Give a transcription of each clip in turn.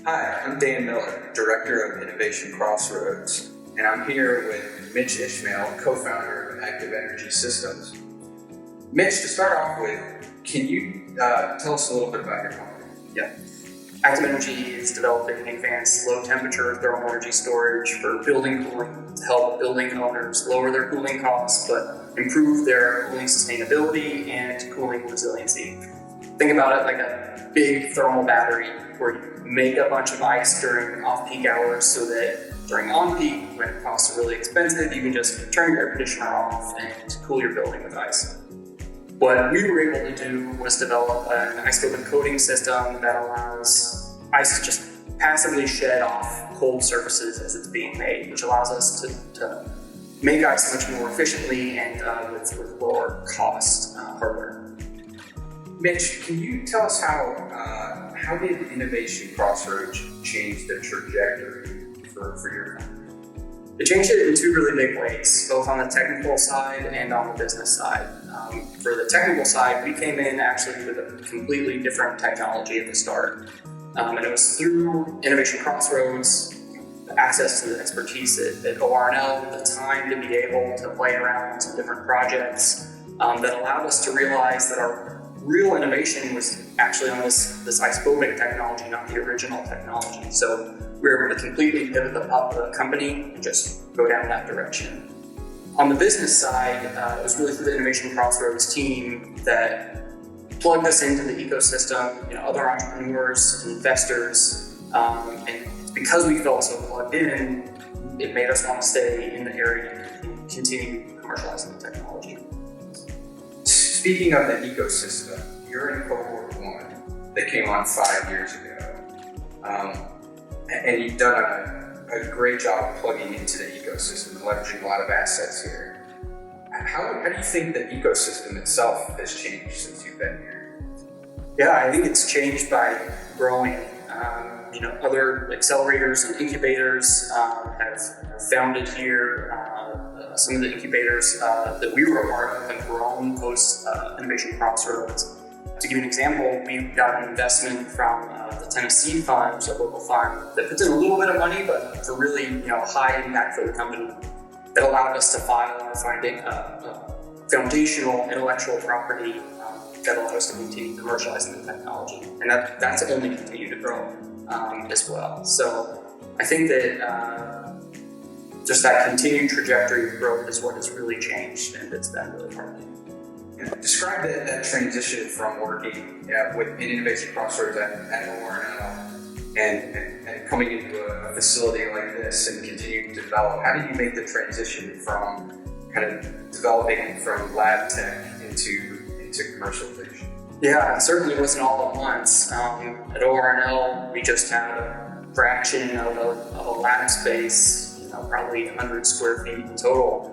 Hi, I'm Dan Miller, Director of Innovation Crossroads, and I'm here with Mitch Ishmael, co-founder of Active Energy Systems. Mitch, to start off with, can you tell us a little bit about your company? Yeah. Active Energy is developing advanced low-temperature thermal energy storage for building cooling to help building owners lower their cooling costs, but improve their cooling sustainability and cooling resiliency. Think about it like a big thermal battery where you make a bunch of ice during off-peak hours so that during on-peak, when costs are really expensive, you can just turn your air conditioner off and cool your building with ice. What we were able to do was develop an ice-coating coating system that allows ice to just passively shed off cold surfaces as it's being made, which allows us to make ice much more efficiently and with lower cost hardware. Mitch, can you tell us how did Innovation Crossroads change the trajectory for your company? It changed it in two really big ways, both on the technical side and on the business side. For the technical side, we came in actually with a completely different technology at the start. And it was through Innovation Crossroads, the access to the expertise at ORNL, the time to be able to play around on some different projects that allowed us to realize that our real innovation was actually on this ice-phobic technology, not the original technology. So we were able to completely pivot the company and just go down that direction. On the business side, it was really through the Innovation Crossroads team that plugged us into the ecosystem, other entrepreneurs and investors, and because we felt so plugged in, it made us want to stay in the area and continue commercializing the technology. Speaking of the ecosystem, you're in Cohort 1 that came on 5 years ago, and you've done a great job plugging into the ecosystem and leveraging a lot of assets here. How do you think the ecosystem itself has changed since you've been here? Yeah, I think it's changed by growing. Other accelerators and incubators have founded here. Some of the incubators that we were a part of have grown post Innovation Crossroads. To give you an example, we got an investment from the Tennessee Fund, which is a local fund that puts in a little bit of money, but for really high impact for the company, that allowed us to file our finding foundational intellectual property that allowed us to continue commercializing the technology, and that's only continued to grow as well. So I think that just that continued trajectory of growth is what has really changed, and it's been really heartening. Describe that transition from working with Innovation Crossroads at ORNL and coming into a facility like this and continuing to develop. How did you make the transition from kind of developing from lab tech into commercialization? Yeah, it certainly wasn't all at once. At ORNL, we just had a fraction of a lab space, probably 100 square feet in total.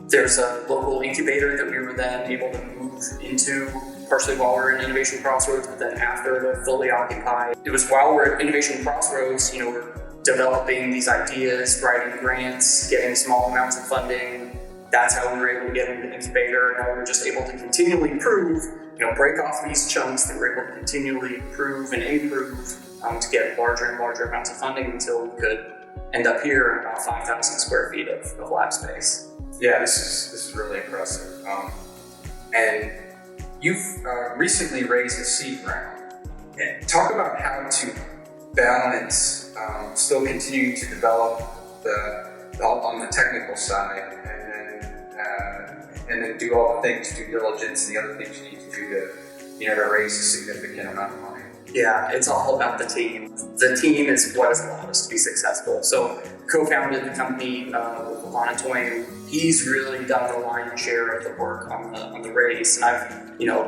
There's a local incubator that we were then able to move into, partially while we were in Innovation Crossroads, but then after they're fully occupied. It was while we're at Innovation Crossroads, we're developing these ideas, writing grants, getting small amounts of funding. That's how we were able to get into the incubator, and we were just able to continually improve, break off these chunks that we're able to continually improve and improve to get larger and larger amounts of funding until we could end up here in about 5,000 square feet of lab space. Yeah, this is really impressive. And you've recently raised a seed round. Talk about how to balance still continuing to develop on the technical side, and then do all the things, due diligence, and the other things you need to do to raise a significant amount of money. Yeah, it's all about the team. The team is what has allowed us to be successful. So, co-founded the company with Lana Twain. He's really done the lion's share of the work on the race, and I've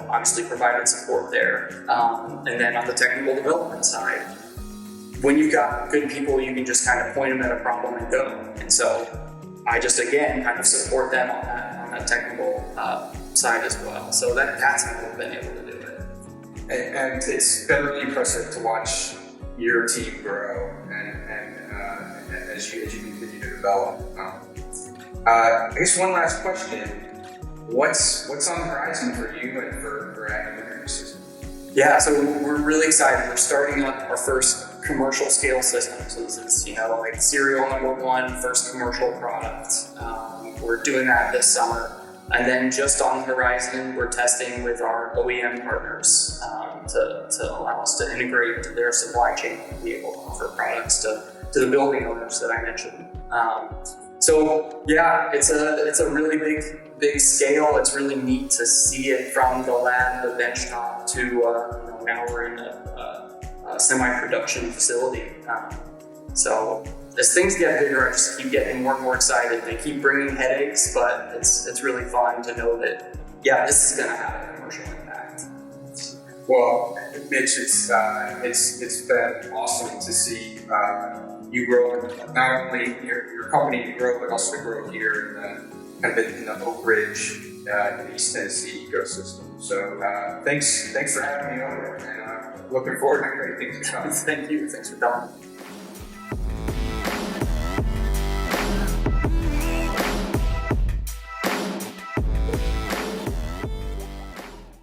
obviously provided support there. And then on the technical development side, when you've got good people, you can just kind of point them at a problem and go. And so I just again kind of support them on that technical side as well. So that's how we've been able to do it. And it's been really impressive to watch your team grow and as you continue to develop. I guess one last question: what's on the horizon for you and for Active Energy Systems? Yeah, so we're really excited. We're starting up our first commercial scale system. So this is, like serial number one, first commercial product. We're doing that this summer. And then just on the horizon, we're testing with our OEM partners to allow us to integrate into their supply chain and be able to offer products to the building owners that I mentioned. So yeah, it's a really big scale. It's really neat to see it from the lab, the benchtop, to now we're in a semi-production facility. So as things get bigger, I just keep getting more and more excited. They keep bringing headaches, but it's really fun to know that this is going to have a commercial impact. Well, Mitch, it's been awesome to see you grow, not only your company to grow, but also to grow here in the Oak Ridge, in the East Tennessee ecosystem. So thanks for having me over, and looking forward to great things to come. Thank you. Thanks for coming.